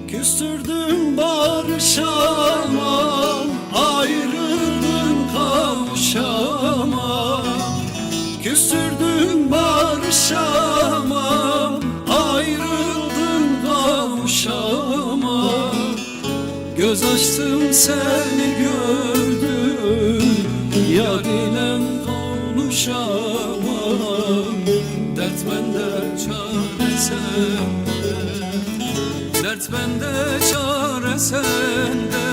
Küstürdün barışamam, ayrıldın kavuşamam. Küstürdün barışamam, ayrıldın kavuşamam. Göz açtım seni gördüm, yar ile konuşamam. Dert bende çare sende, dert bende çare sende.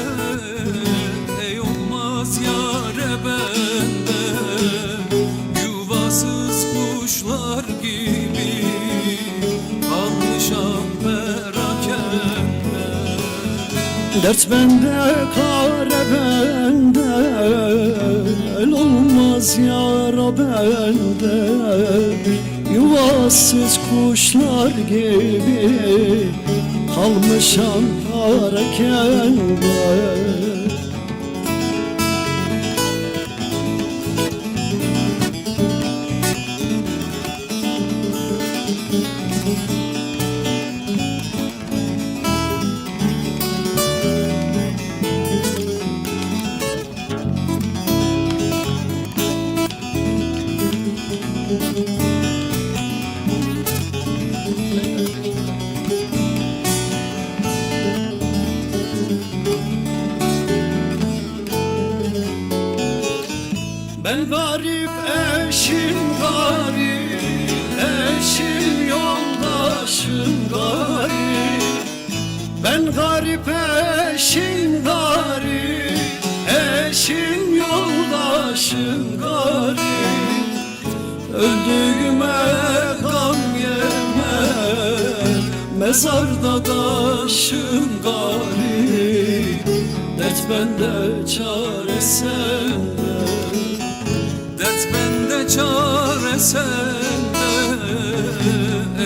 Ey olmaz yâre bende, yuvasız kuşlar gibi kalmışam perakende. Dert bende kare bende, el olmaz yâre bende. Yuvasız kuşlar gibi kalmışam parakende. Ben garip eşim garip, eşim yoldaşım garip. Ben garip eşim garip, eşim yoldaşım garip. Öldüğüme gam yeme, mezarda taşım garip. Dert bende çare sende, dert bende çare sende.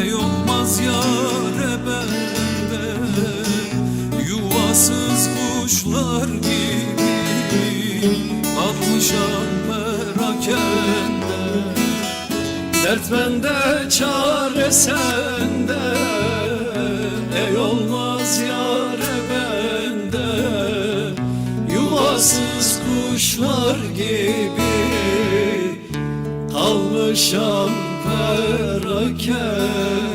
Ey olmaz yâre bende, yuvasız kuşlar gibi kalmışam perakende. Dert bende çare sende, ey olmaz yâre bende. Yuvasız kuşlar gibi kalmışam perakende.